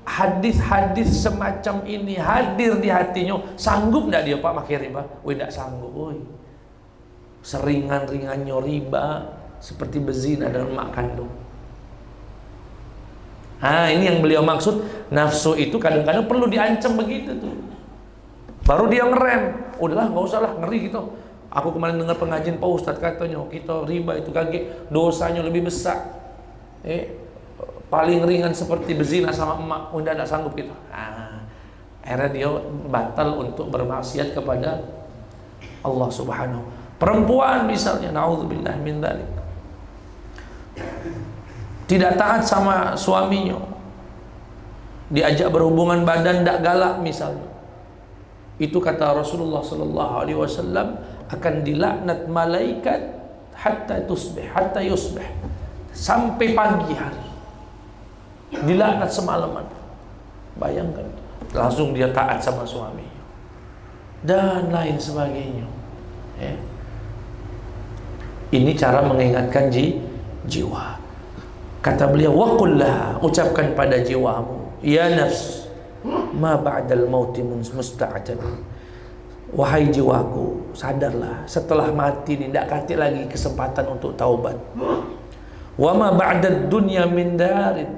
hadis-hadis semacam ini hadir di hatinya, sanggup tidak dia, Pak, makai riba? Wih, tidak sanggup. Wih, seringan-ringannya riba seperti berzina dengan mak kandung. Ini yang beliau maksud, nafsu itu kadang-kadang perlu diancam begitu tuh, baru dia ngerem. Udahlah, nggak usah lah, ngeri gitu. Aku kemarin dengar pengajian Pak Ustadz, katanya kita riba itu kaget, dosanya lebih besar. Paling ringan seperti berzina sama emak. Udah tidak sanggup gitu. Akhirnya dia batal untuk bermaksiat kepada Allah Subhanahu. Perempuan misalnya, naudzubillah min dzalik, tidak taat sama suaminya, diajak berhubungan badan tidak galak misalnya, itu kata Rasulullah sallallahu alaihi wasallam akan dilaknat malaikat hatta yusbih, sampai pagi hari, dilaknat semalaman. Bayangkan, langsung dia taat sama suaminya dan lain sebagainya. Ini cara mengingatkan jiwa. Kata beliau, waqullah, ucapkan pada jiwamu, ya nafs, ma ba'dal mauti musta'jal. Wahai jiwaku, sadarlah, setelah mati ini tidak kasih lagi kesempatan untuk taubat. Wa ma ba'dad dunya min darin,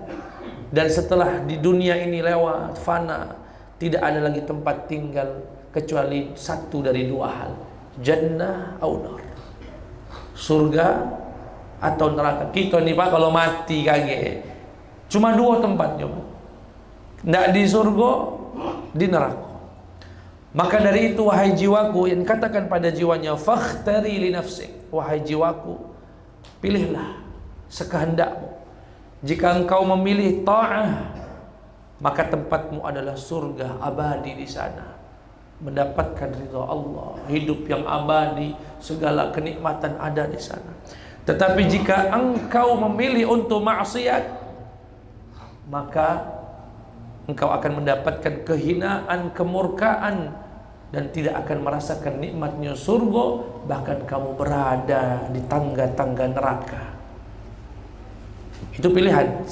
dan setelah di dunia ini lewat, fana, tidak ada lagi tempat tinggal kecuali satu dari dua hal, jannah au nar, surga atau neraka. Kita nih, Pak, kalau mati kaget cuma dua tempatnya, tidak di surga, di neraka. Maka dari itu, wahai jiwaku, yang katakan pada jiwanya, fakhtari li nafsik, wahai jiwaku, pilihlah sekehendakmu. Jika engkau memilih ta'ah, maka tempatmu adalah surga abadi di sana, mendapatkan ridha Allah, hidup yang abadi, segala kenikmatan ada di sana. Tetapi jika engkau memilih untuk maksiat, maka engkau akan mendapatkan kehinaan, kemurkaan, dan tidak akan merasakan nikmatnya surga, bahkan kamu berada di tangga-tangga neraka. Itu pilihan.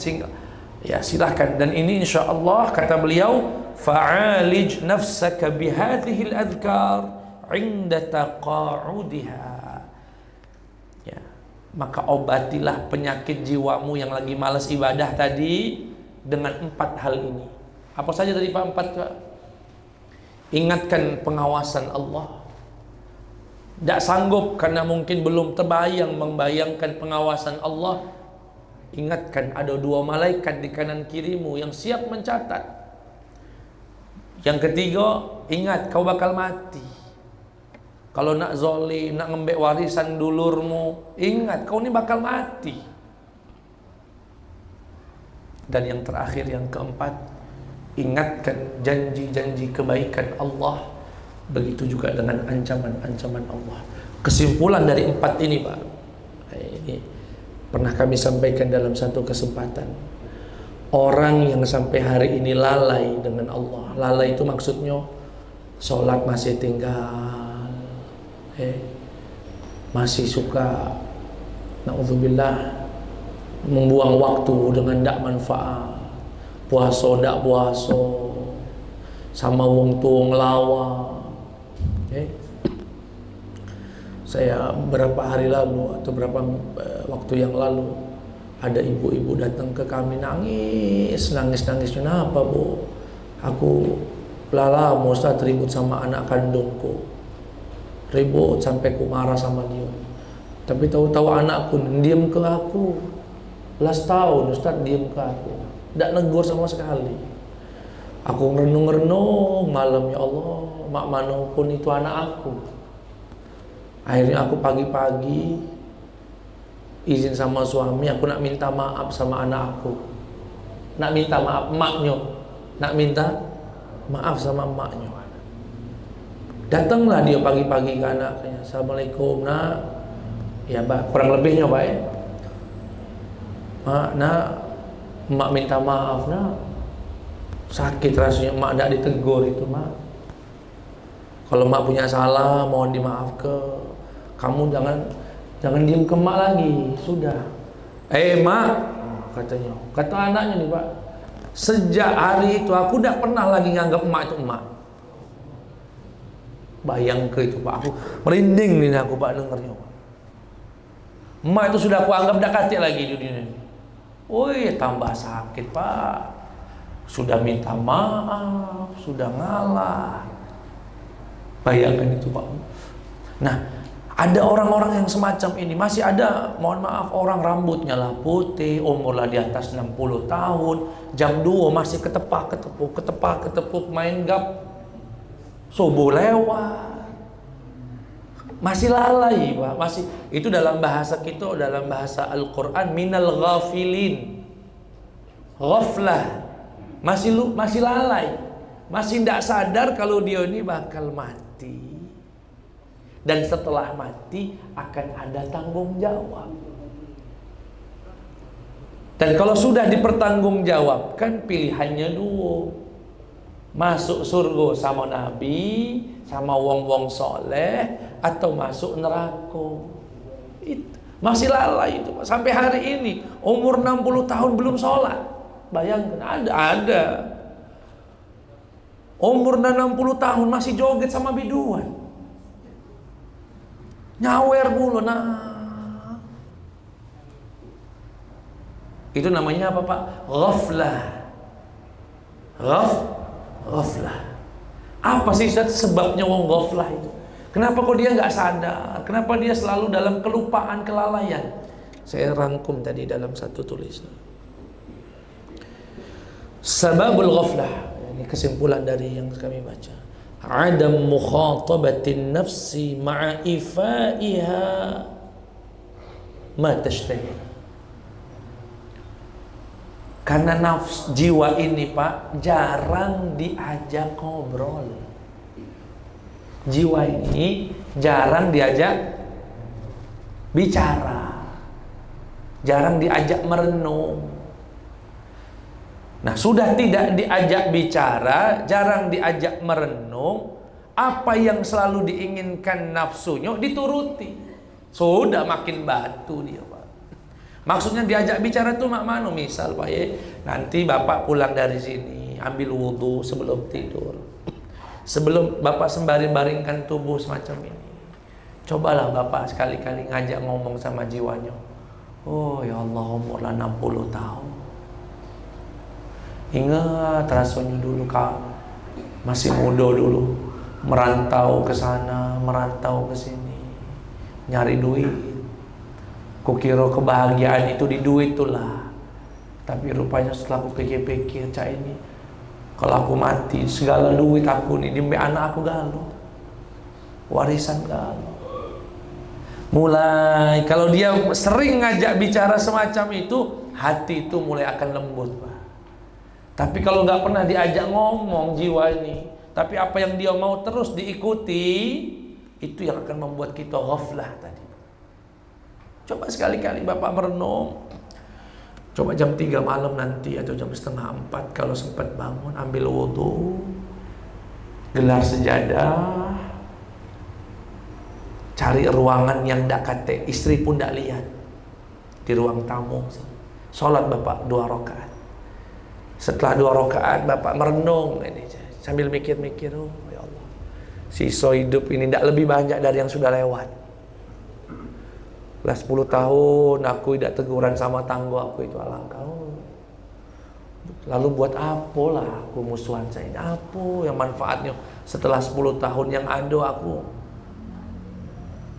Ya, silahkan. Dan ini insyaallah, kata beliau, fa'alij nafsaka bihadhil adhkar 'inda taqa'udiha. Ya, maka obatilah penyakit jiwamu yang lagi malas ibadah tadi dengan 4 hal ini. Apa saja tadi, Pak? 4, Pak. Ingatkan pengawasan Allah. Tidak sanggup karena mungkin belum terbayang membayangkan pengawasan Allah. Ingatkan ada 2 malaikat di kanan kirimu yang siap mencatat. Yang ketiga, ingat kau bakal mati. Kalau nak zolim, nak ngembek warisan dulurmu, ingat kau ini bakal mati. Dan yang terakhir, yang keempat, ingatkan janji-janji kebaikan Allah. Begitu juga dengan ancaman-ancaman Allah. Kesimpulan dari 4 ini, Pak, ini pernah kami sampaikan dalam satu kesempatan. Orang yang sampai hari ini lalai dengan Allah, lalai itu maksudnya sholat masih tinggal, masih suka, na'udzubillah, membuang waktu dengan tidak manfaat, puasa tidak puasa, sama wong tuang lawa. Saya berapa hari lalu atau berapa waktu yang lalu, ada ibu-ibu datang ke kami nangis. Kenapa, Bu? Aku lala Ustaz ribut sama anak kandungku, ribut sampai ku marah sama dia. Tapi tahu-tahu anakku diam ke aku. 11 tahun Ustaz diam ke aku, tidak negur sama sekali. Aku renung-renung malam, ya Allah, mak mano pun itu anak aku. Akhirnya aku pagi-pagi izin sama suami, aku nak minta maaf sama anak aku, nak minta maaf emaknya, nak minta maaf sama emaknya. Datanglah dia pagi-pagi ke anaknya, Assalamualaikum nak, ya Pak, kurang lebihnya Pak ya. Mak, nak, emak minta maaf nak, sakit rasanya emak tidak ditegur itu mak. Kalau emak punya salah mohon dimaaf ke, kamu jangan diem ke emak lagi, sudah. Mak, katanya, kata anaknya nih Pak, sejak hari itu aku tidak pernah lagi nganggap emak itu emak. Bayang ke itu Pak, aku merinding nih aku Pak dengarnya Pak. Emak itu sudah aku anggap tidak kacik lagi di dunia ini. Woi, tambah sakit Pak, sudah minta maaf, sudah ngalah. Bayangkan itu Pak. Nah, ada orang-orang yang semacam ini. Masih ada, mohon maaf, orang rambutnya lah putih, umurlah di atas 60 tahun, jam 2 masih ketepak-ketepuk main gap, subuh lewat, masih lalai Pak. Masih, itu dalam bahasa kita, dalam bahasa Al-Quran, minal ghafilin, ghaflah, masih lalai, masih tidak sadar kalau dia ini bakal mati. Dan setelah mati akan ada tanggung jawab. Dan kalau sudah dipertanggungjawabkan, pilihannya dua. Masuk surga sama Nabi, sama wong-wong soleh, atau masuk neraka. Itu. Masih lalai itu. Sampai hari ini, umur 60 tahun belum sholat. Bayangkan, ada. Umur 60 tahun masih joget sama biduan. Nyawer mulu, nah itu namanya apa Pak? Ghaflah. Ghaflah. Apa sih sebabnya wong ghaflah itu? Kenapa kok dia nggak sadar? Kenapa dia selalu dalam kelupaan, kelalaian? Saya rangkum tadi dalam satu tulisan. Sababul ghaflah, ini kesimpulan dari yang kami baca. Adam mukhatabatin nafsi ma'a ifaiha ma tashtahi. Karena jiwa ini Pak jarang diajak ngobrol. Jiwa ini jarang diajak bicara, jarang diajak merenung. Nah, sudah tidak diajak bicara, jarang diajak merenung, apa yang selalu diinginkan nafsunya dituruti. Sudah makin batu dia Pak. Maksudnya diajak bicara tuh mak mano, misal Pak ya, nanti Bapak pulang dari sini, ambil wudhu sebelum tidur. Sebelum Bapak sembari-baringkan tubuh semacam ini, cobalah Bapak sekali-kali ngajak ngomong sama jiwanya. Oh ya Allah, umurlah 60 tahun. Ingat rasanya dulu Kak, masih muda dulu, merantau ke sana, merantau ke sini, nyari duit. Kukira kebahagiaan itu di duit itulah. Tapi rupanya setelah aku pikir-pikir, cak ini, kalau aku mati, segala duit aku nih, dimbe anak aku galuh, warisan galuh. Mulai, kalau dia sering ngajak bicara semacam itu, hati itu mulai akan lembut Pak. Tapi kalau nggak pernah diajak ngomong jiwa ini, tapi apa yang dia mau terus diikuti, itu yang akan membuat kita ghaflah tadi. Coba sekali-kali Bapak merenung. Coba jam 3 malam nanti atau jam setengah 4 kalau sempat bangun, ambil wudhu, gelar sejadah, cari ruangan yang tidak kate, istri pun tidak lihat, di ruang tamu, sholat Bapak 2 rakaat. Setelah 2 rakaat Bapak merenung ini, sambil mikir-mikir, oh ya Allah, sisa hidup ini tidak lebih banyak dari yang sudah lewat. Lah 10 tahun aku tidak teguran sama tangga aku itu, alangkah. Lalu buat apalah aku musuhan saya ini? Apa yang manfaatnya setelah 10 tahun yang ada aku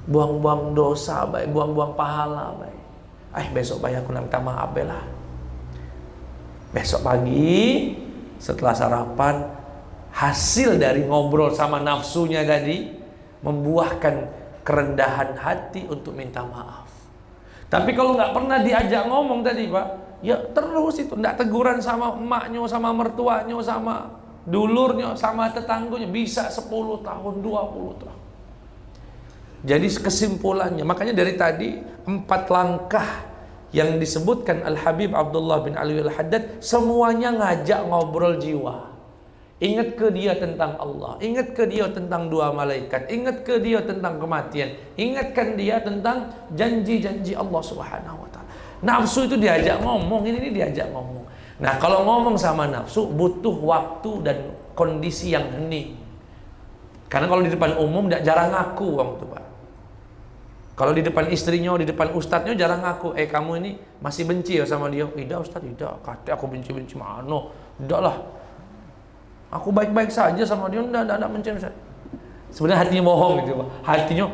buang-buang dosa baik, buang-buang pahala baik. Besok baik aku minta maaf lah. Besok pagi setelah sarapan, hasil dari ngobrol sama nafsunya tadi membuahkan kerendahan hati untuk minta maaf. Tapi kalau nggak pernah diajak ngomong tadi Pak, ya terus itu, nggak teguran sama emaknya, sama mertuanya, sama dulurnya, sama tetangganya, bisa 10 tahun, 20 tahun. Jadi kesimpulannya, makanya dari tadi 4 langkah yang disebutkan Al-Habib Abdullah bin Alwi Al-Haddad semuanya ngajak ngobrol jiwa. Ingat ke dia tentang Allah, ingat ke dia tentang 2 malaikat, ingat ke dia tentang kematian, ingatkan dia tentang janji-janji Allah Subhanahu wa taala. Nafsu itu diajak ngomong, ini diajak ngomong. Nah, kalau ngomong sama nafsu butuh waktu dan kondisi yang hening. Karena kalau di depan umum jarang ngaku waktu Pak. Kalau di depan istrinya, di depan ustadznya jarang ngaku. Kamu ini masih benci ya sama dia? Tidak Ustadz, tidak. Kata aku benci-benci mana? Tidak lah. Aku baik-baik saja sama dia. Tidak benci. Sebenarnya hatinya bohong gitu Pak. Hatinya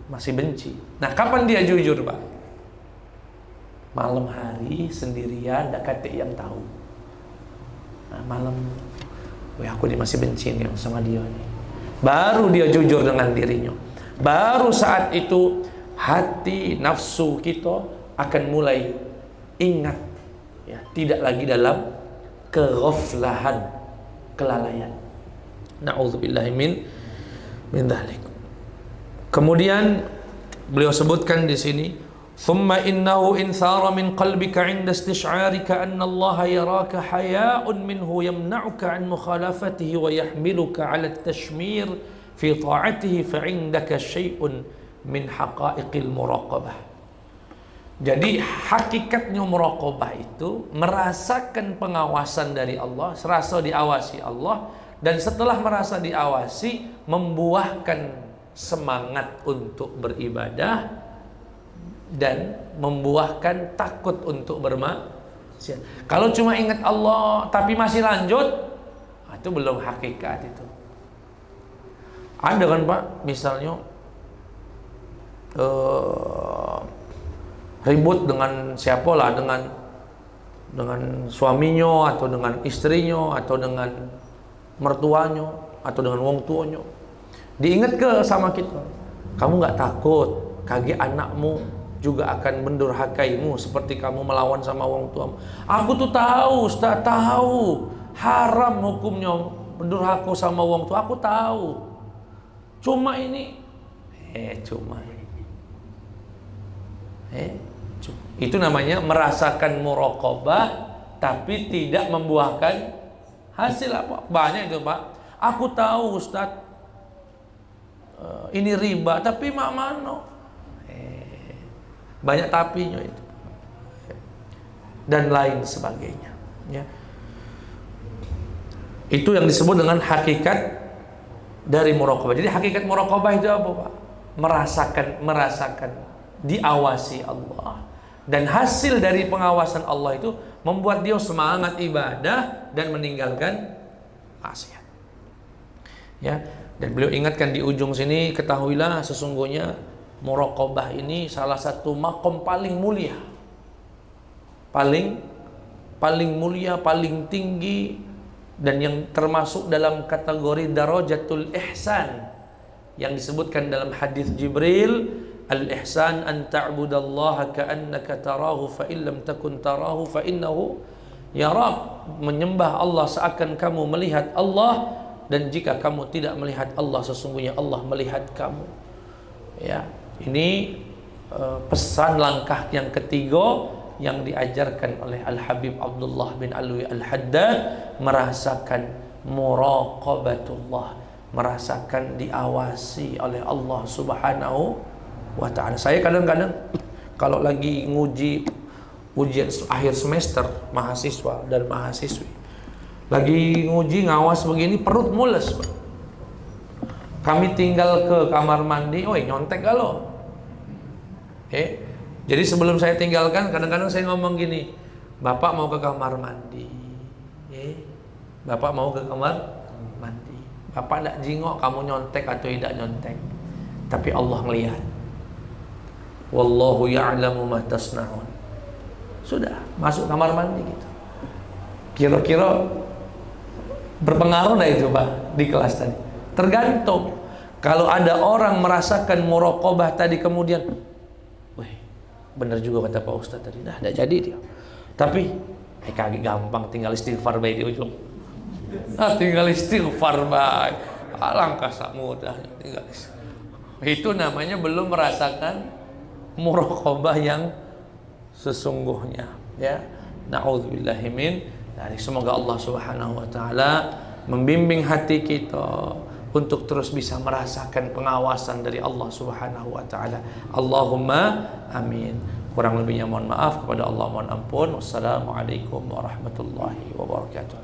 masih benci. Nah, kapan dia jujur Pak? Malam hari sendirian, tidak kata yang tahu. Nah, malam, aku ini masih benci nih sama dia nih. Baru dia jujur dengan dirinya. Baru saat itu hati nafsu kita akan mulai ingat, ya, tidak lagi dalam keghaflahan, kelalaian. Na'udzubillahi min dzalik. Kemudian beliau sebutkan di sini, "Thumma innahu in thara min qalbika 'inda istish'arika anna Allah yaraka haya'un minhu yamna'uka 'an mukhalafatihi wa yahmiluka 'ala at-tashmir fi ta'atihi fa 'indaka syai'un min haqa'iqil muraqabah." Jadi hakikatnya muraqabah itu merasakan pengawasan dari Allah, serasa diawasi Allah, dan setelah merasa diawasi membuahkan semangat untuk beribadah dan membuahkan takut untuk bermaksiat. Kalau cuma ingat Allah tapi masih lanjut, itu belum hakikat itu. Ada kan Pak, misalnya ribut dengan siapa lah, dengan suaminya atau dengan istrinya atau dengan mertuanya atau dengan wong tuanya. Diingat ke sama kita, kamu nggak takut kaki anakmu juga akan mendurhakaimu seperti kamu melawan sama wong tuamu? Aku tuh tahu, Ustaz, tahu haram hukumnya mendurhaka sama wong tua, aku tahu. Cuma ini itu namanya merasakan muraqabah tapi tidak membuahkan hasil apa. Banyak itu Pak. Aku tahu Ustaz, ini riba, tapi mak mano. Banyak tapinya itu dan lain sebagainya, ya. Itu yang disebut dengan hakikat dari muraqabah. Jadi hakikat muraqabah itu apa Pak? Merasakan diawasi Allah, dan hasil dari pengawasan Allah itu membuat dia semangat ibadah dan meninggalkan maksiat, ya. Dan beliau ingatkan di ujung sini, ketahuilah sesungguhnya muraqabah ini salah satu makom paling mulia, paling mulia, paling tinggi, dan yang termasuk dalam kategori darajatul ihsan yang disebutkan dalam hadis Jibril, al-ihsan an ta'budallaha ka'annaka tarahu fa in lam takun tarahu fa innahu yarak. Menyembah Allah seakan kamu melihat Allah, dan jika kamu tidak melihat Allah, sesungguhnya Allah melihat kamu. Ya, ini pesan langkah yang ketiga yang diajarkan oleh Al-Habib Abdullah bin Alwi Al-Haddad, merasakan muraqabatullah, merasakan diawasi oleh Allah Subhanahu wa ta'ala. Saya kadang-kadang kalau lagi ujian akhir semester, mahasiswa dan mahasiswi lagi nguji ngawas begini, perut mules Pak. Kami tinggal ke kamar mandi, nyontek kalau jadi sebelum saya tinggalkan, kadang-kadang saya ngomong gini, Bapak mau ke kamar mandi, Bapak mau ke kamar mandi. Bapak tidak jingok kamu nyontek atau tidak nyontek, tapi Allah melihat. Wallahu ya'lamu ma tasna'un. Sudah, masuk kamar mandi gitu. Kira-kira berpengaruh nggak itu Pak di kelas tadi? Tergantung. Kalau ada orang merasakan muraqabah tadi kemudian, wih, benar juga kata Pak Ustadz tadi, dah jadi dia. Tapi kagak gampang, tinggal istighfar baik di ujung. Tinggal istighfar baik. Alangkah mudah tinggal istighfar. Itu namanya belum merasakan muraqabah yang sesungguhnya, ya. Na'udzubillahi min dzalik. Semoga Allah Subhanahu wa taala membimbing hati kita untuk terus bisa merasakan pengawasan dari Allah Subhanahu wa taala. Allahumma amin. Kurang lebihnya mohon maaf, kepada Allah mohon ampun. Wassalamualaikum warahmatullahi wabarakatuh.